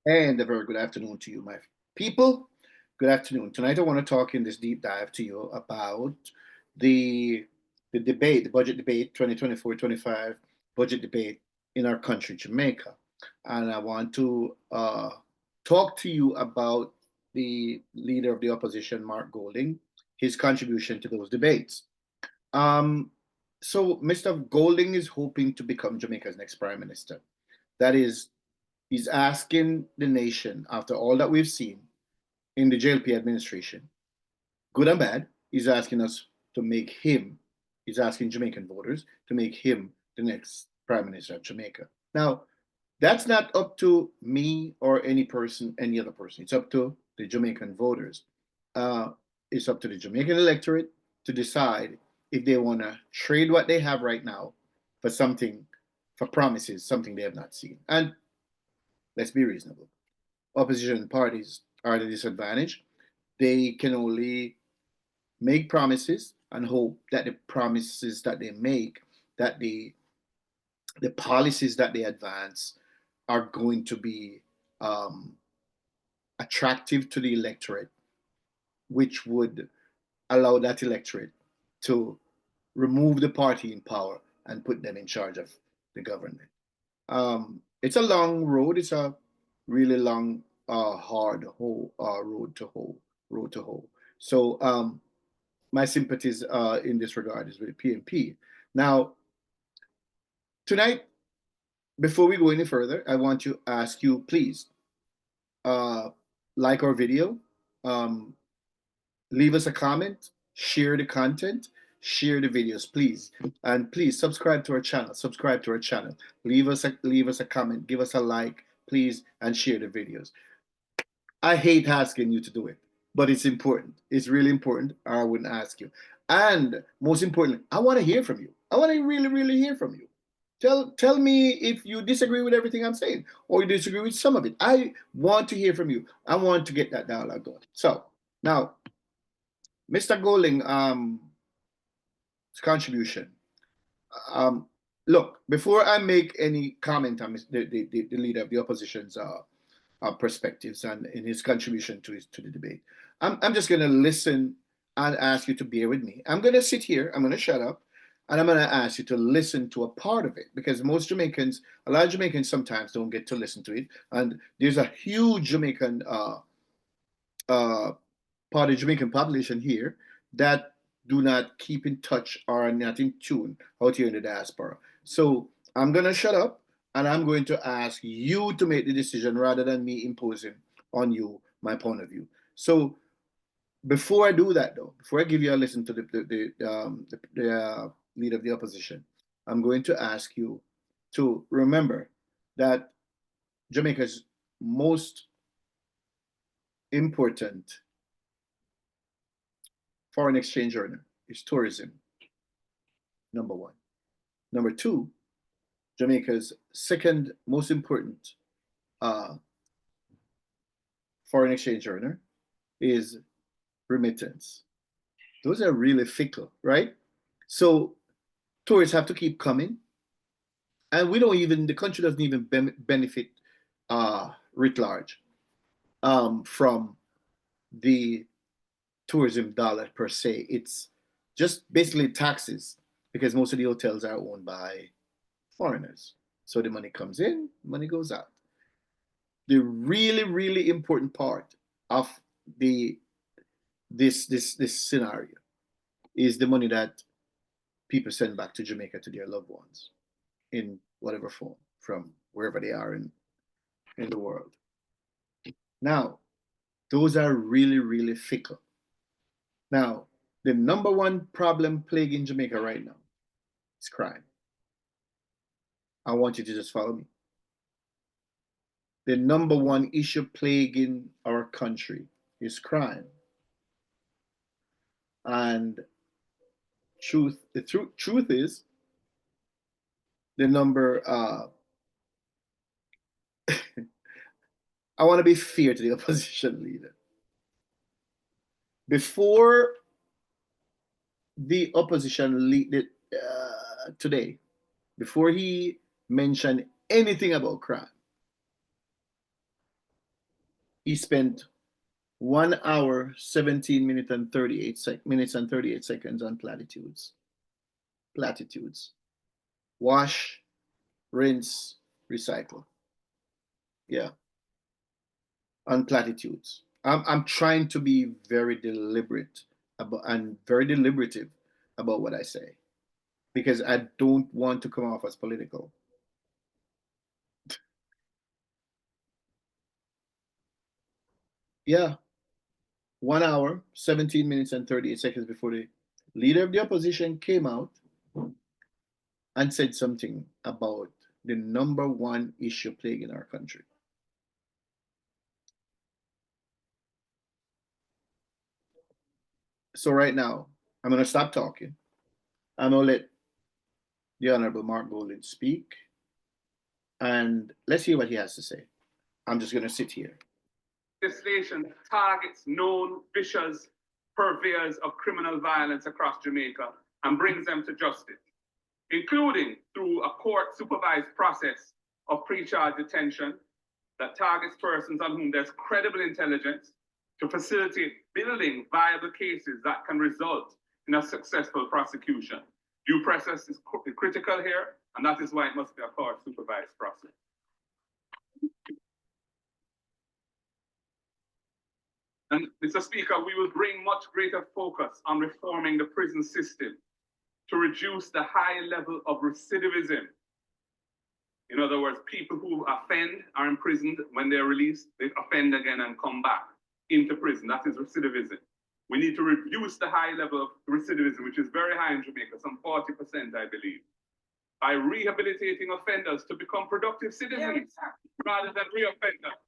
And a very good afternoon to you, my people. Good afternoon. Tonight, I want to talk in this deep dive to you about the the debate, the budget debate, 2024-25 budget debate in our country, Jamaica. And I want to talk to you about the leader of the opposition, Mark Golding, his contribution to those debates. Um, so, Mr. Golding is hoping to become Jamaica's next prime minister. That is, he's asking the nation, after all that we've seen in the JLP administration, good and bad, he's asking us to make him, he's asking Jamaican voters to make him the next prime minister of Jamaica. Now, that's not up to me or any person, any other person. It's up to the Jamaican voters. Uh, it's up to the Jamaican electorate to decide if they want to trade what they have right now for something, for promises, something they have not seen. And let's be reasonable. Opposition parties are at a disadvantage. They can only make promises and hope that the promises that they make, that the policies that they advance are going to be um, attractive to the electorate, which would allow that electorate to remove the party in power and put them in charge of the government. It's a long road. It's a really long, hard road to hoe. Road to hoe. So my sympathies in this regard is with PNP. Now, tonight, before we go any further, I want to ask you, please, uh, like our video, um, leave us a comment, share the content, share the videos, please, and please subscribe to our channel. Subscribe to our channel. Leave us a comment, give us a like, please, and share the videos. I hate asking you to do it, but it's important. It's really important, or I wouldn't ask you. And most importantly, I want to hear from you. I want to really, really hear from you. Tell me if you disagree with everything I'm saying or you disagree with some of it. I want to hear from you. I want to get that dialogue going. So now, Mr. Golding, contribution. Um, Look, before I make any comment on the leader of the opposition's perspectives and in his contribution to the debate, I'm just going to listen and ask you to bear with me. I'm going to sit here, I'm going to shut up, and I'm going to ask you to listen to a part of it because most Jamaicans, a lot of Jamaicans sometimes don't get to listen to it. And there's a huge Jamaican uh, part of the Jamaican population here that do not keep in touch or are not in tune out here in the diaspora. So I'm going to shut up and I'm going to ask you to make the decision rather than me imposing on you my point of view. So before I do that, though, before I give you a listen to the leader of the opposition, I'm going to ask you to remember that Jamaica's most important foreign exchange earner is tourism, number one. Number two, Jamaica's second most important uh, foreign exchange earner is remittance. Those are really fickle, right? So tourists have to keep coming, and we don't even the country doesn't even benefit writ large from the tourism dollar per se. It's just basically taxes because most of the hotels are owned by foreigners. So the money comes in, money goes out. The really, really important part of the this scenario is the money that people send back to Jamaica to their loved ones in whatever form from wherever they are in the world. Now, those are really, really fickle. Now, the number one problem plaguing Jamaica right now is crime. I want you to just follow me. The number one issue plaguing our country is crime. And truth is the number I want to be fair to the opposition leader. Before the opposition leader today, before he mentioned anything about crime, he spent 1 hour, 17 minutes and 38 seconds on platitudes. Platitudes. Wash, rinse, recycle. Yeah. On platitudes. I'm trying to be very deliberate about and very deliberative about what I say because I don't want to come off as political. Yeah. 1 hour, 17 minutes and 38 seconds before the leader of the opposition came out and said something about the number one issue plaguing our country. So right now, I'm going to stop talking. I'm going to let the Honorable Mark Golding speak, and let's hear what he has to say. I'm just going to sit here. Legislation targets known vicious purveyors of criminal violence across Jamaica and brings them to justice, including through a court-supervised process of pre-charge detention that targets persons on whom there's credible intelligence to facilitate building viable cases that can result in a successful prosecution. Due process is critical here, and that is why it must be a court-supervised process. And Mr. Speaker, we will bring much greater focus on reforming the prison system to reduce the high level of recidivism. In other words, people who offend are imprisoned. When they're released, they offend again and come back into prison. That is recidivism. We need to reduce the high level of recidivism, which is very high in Jamaica, some 40%, I believe, by rehabilitating offenders to become productive citizens rather than reoffenders.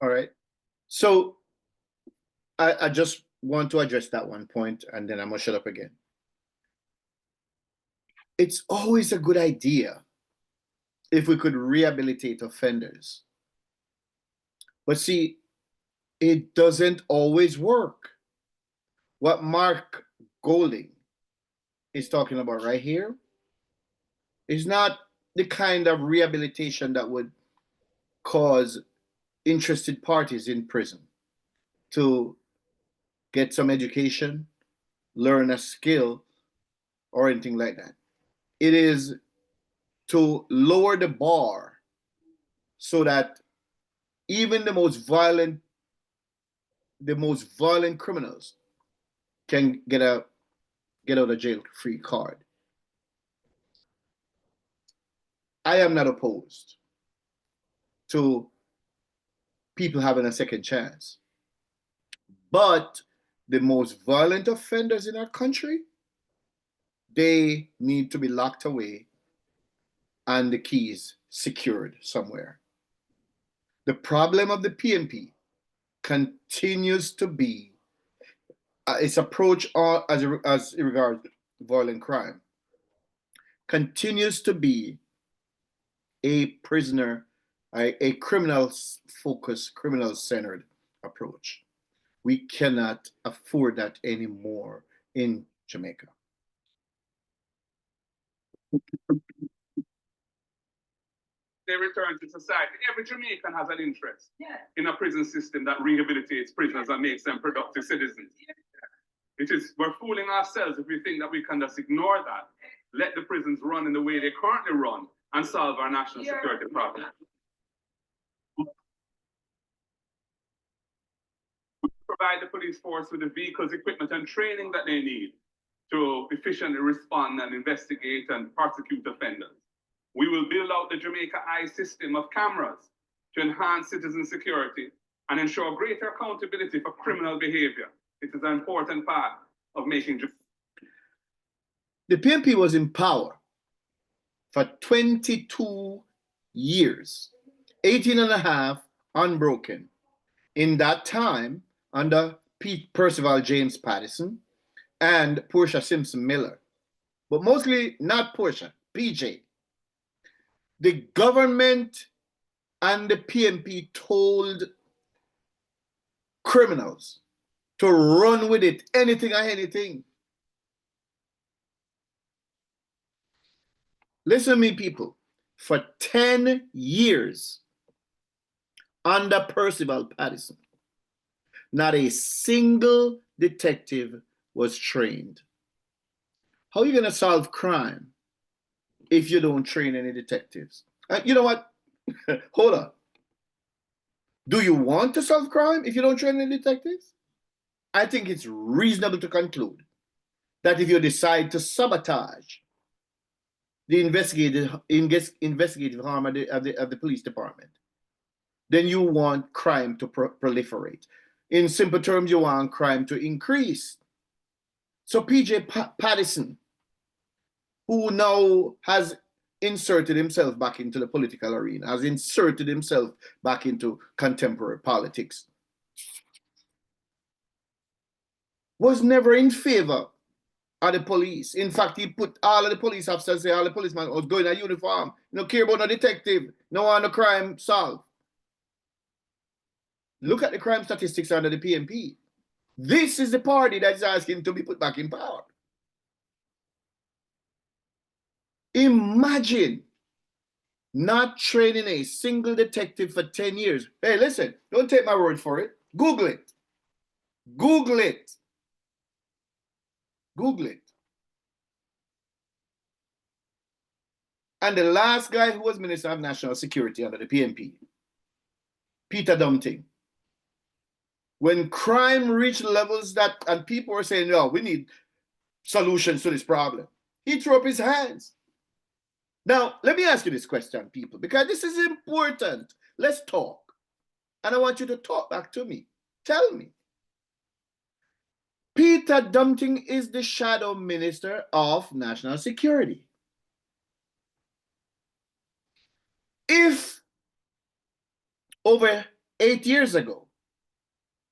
All right. So I just want to address that one point, and then I'm going to shut up again. It's always a good idea if we could rehabilitate offenders. But see, it doesn't always work. What Mark Golding is talking about right here is not the kind of rehabilitation that would cause interested parties in prison to get some education, learn a skill, or anything like that. It is to lower the bar so that even the most violent criminals can get out of jail free card. I am not opposed to people having a second chance. But the most violent offenders in our country, they need to be locked away and the keys secured somewhere. The problem of the PNP continues to be its approach as it regards violent crime continues to be a criminal-focused, criminal-centered approach. We cannot afford that anymore in Jamaica. They return to society. Every Jamaican has an interest in a prison system that rehabilitates prisoners and makes them productive citizens. We're fooling ourselves if we think that we can just ignore that, let the prisons run in the way they currently run, and solve our national security problem. We provide the police force with the vehicles, equipment, and training that they need to efficiently respond and investigate and prosecute offenders. We will build out the Jamaica Eye system of cameras to enhance citizen security and ensure greater accountability for criminal behavior. It is an important part of making. The PNP was in power for 22 years, 18 and a half unbroken. In that time, under Pete Percival James Pattison and Portia Simpson Miller, but mostly not Portia, PJ. The government and the PNP told criminals to run with it, anything or anything. Listen to me, people. For 10 years, under Percival Patterson, not a single detective was trained. How are you going to solve crime if you don't train any detectives? You know what? Hold on. Do you want to solve crime if you don't train any detectives? I think it's reasonable to conclude that if you decide to sabotage the investigative arm of the police department, then you want crime to proliferate. In simple terms, you want crime to increase. So PJ Patterson, who now has inserted himself back into the political arena, has inserted himself back into contemporary politics, was never in favor of the police. In fact, he put all of the police officers, say all the policemen was going in uniform. No care about no detective, no one no crime solved. Look at the crime statistics under the PNP. This is the party that is asking to be put back in power. Imagine not training a single detective for 10 years. Hey, listen, don't take my word for it. Google it. Google it. Google it. And the last guy who was Minister of National Security under the PNP, Peter Dumting, when crime reached levels that, and people were saying, no, we need solutions to this problem, he threw up his hands. Now, let me ask you this question, people, because this is important. Let's talk. And I want you to talk back to me. Tell me. Peter Dumting is the shadow minister of national security. If over 8 years ago,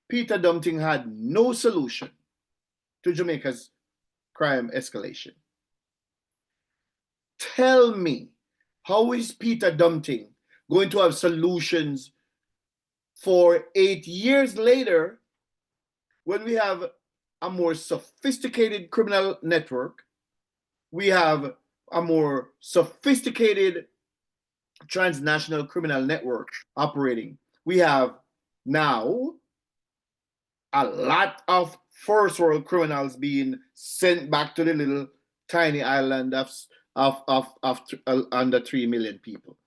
Peter Dumting had no solution to Jamaica's crime escalation, tell me, how is Peter Dumting going to have solutions for 8 years later when we have a more sophisticated criminal network, we have a more sophisticated transnational criminal network operating. We have now a lot of first world criminals being sent back to the little tiny island of under 3 million people.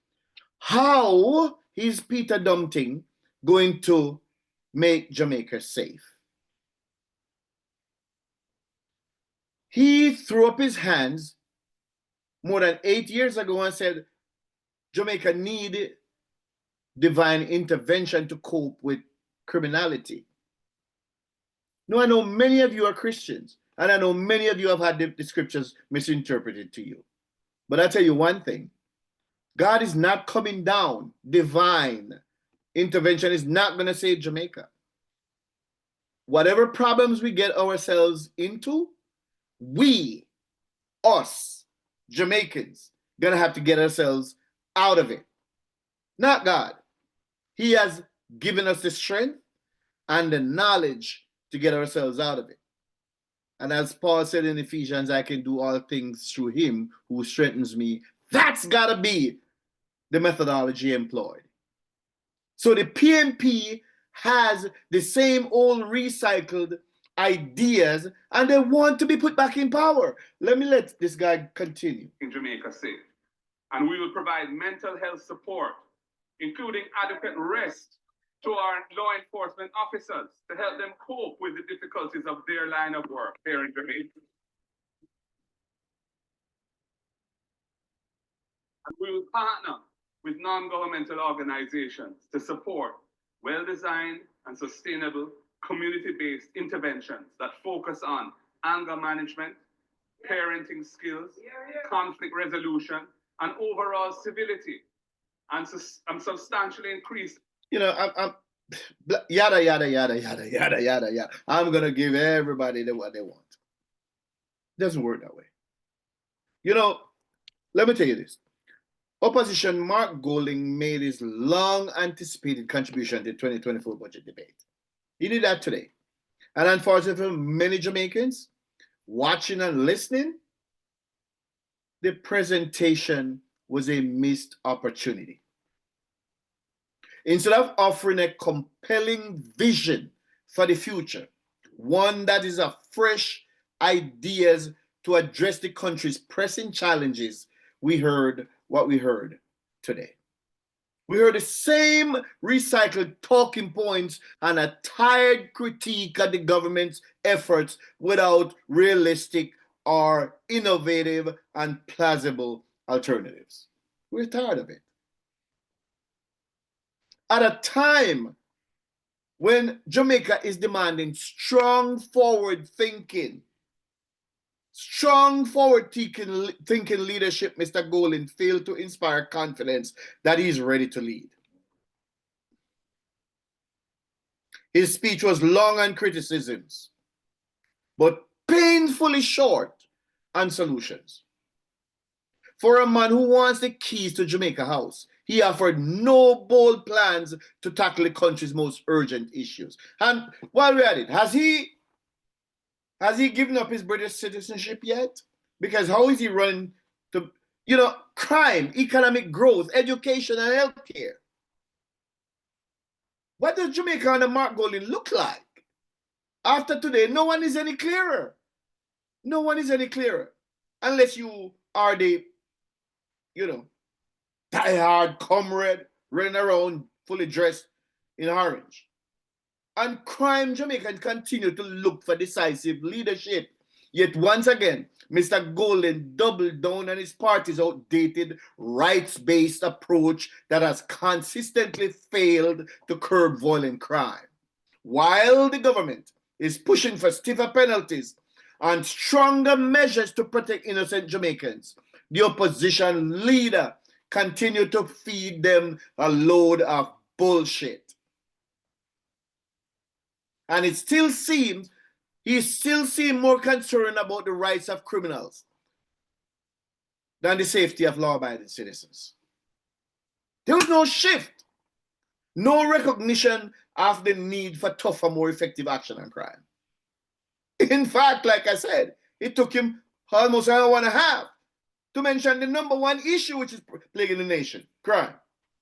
How is Peter Dumting going to make Jamaica safe? He threw up his hands more than 8 years ago and said, Jamaica need divine intervention to cope with criminality. Now, I know many of you are Christians, and I know many of you have had the scriptures misinterpreted to you. But I tell you one thing, God is not coming down. Divine intervention is not going to save Jamaica. Whatever problems we get ourselves into, we, us, Jamaicans, gonna have to get ourselves out of it. Not God. He has given us the strength and the knowledge to get ourselves out of it. And as Paul said in Ephesians, I can do all things through him who strengthens me. That's gotta be the methodology employed. So the PNP has the same old recycled ideas and they want to be put back in power. Let me let this guy continue. In Jamaica safe. And we will provide mental health support, including adequate rest to our law enforcement officers to help them cope with the difficulties of their line of work here in Jamaica. And we will partner with non-governmental organizations to support well-designed and sustainable community-based interventions that focus on anger management, parenting skills, conflict resolution, and overall civility, and substantially increase. You know, I'm yada, yada, yada, yada, yada, yada, yada. I'm going to give everybody what they want. It doesn't work that way. You know, let me tell you this. Opposition Mark Golding made his long-anticipated contribution to the 2024 budget debate. He did that today. And unfortunately for many Jamaicans watching and listening, the presentation was a missed opportunity. Instead of offering a compelling vision for the future, one that is of fresh ideas to address the country's pressing challenges, we heard what we heard today. We heard the same recycled talking points and a tired critique of the government's efforts without realistic or innovative and plausible alternatives. We're tired of it. At a time when Jamaica is demanding strong forward thinking leadership, Mr. Golding failed to inspire confidence that he's ready to lead. His speech was long on criticisms, but painfully short on solutions. For a man who wants the keys to Jamaica House, he offered no bold plans to tackle the country's most urgent issues. And while we're at it, has he given up his British citizenship yet? Because how is he running to, crime, economic growth, education, and healthcare? What does Jamaica under Mark Golding look like? After today, no one is any clearer. No one is any clearer. Unless you are the, die-hard comrade running around fully dressed in orange. And crime Jamaicans continue to look for decisive leadership. Yet once again, Mr. Golding doubled down on his party's outdated rights-based approach that has consistently failed to curb violent crime. While the government is pushing for stiffer penalties and stronger measures to protect innocent Jamaicans, the opposition leader continued to feed them a load of bullshit. And it still seems he still seems more concerned about the rights of criminals than the safety of law-abiding citizens. There was no shift, no recognition of the need for tougher, more effective action on crime. In fact, like I said, it took him almost an hour and a half to mention the number one issue which is plaguing the nation, crime.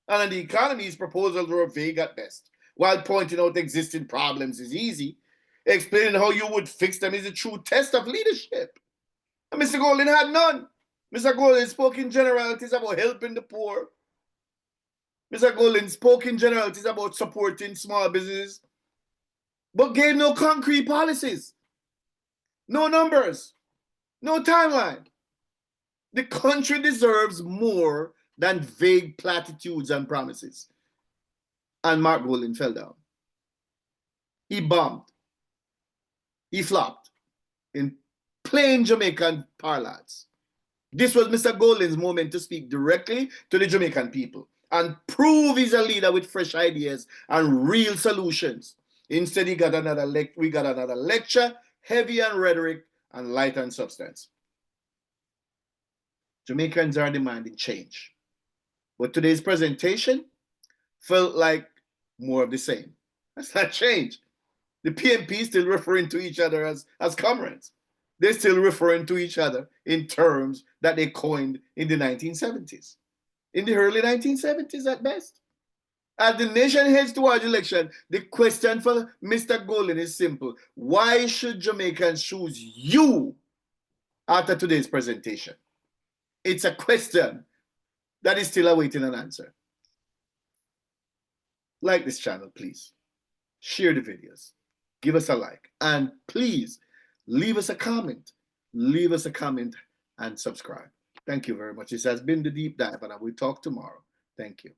And on the economy, his proposals were vague at best. While pointing out existing problems is easy, explaining how you would fix them is a true test of leadership. And Mr. Golding had none. Mr. Golding spoke in generalities about helping the poor. Mr. Golding spoke in generalities about supporting small businesses, but gave no concrete policies, no numbers, no timeline. The country deserves more than vague platitudes and promises. And Mark Golding fell down. He bombed. He flopped in plain Jamaican parlance. This was Mr. Golding's moment to speak directly to the Jamaican people and prove he's a leader with fresh ideas and real solutions. Instead, we got another lecture, heavy on rhetoric and light on substance. Jamaicans are demanding change. But today's presentation felt like more of the same. That's not change. The PNP is still referring to each other as comrades. They're still referring to each other in terms that they coined in the 1970s. In the early 1970s at best. As the nation heads towards election, the question for Mr. Golding is simple. Why should Jamaicans choose you after today's presentation? It's a question that is still awaiting an answer. Like this channel, please. Share the videos. Give us a like. And please, leave us a comment. Leave us a comment and subscribe. Thank you very much. This has been The Deep Dive, and I will talk tomorrow. Thank you.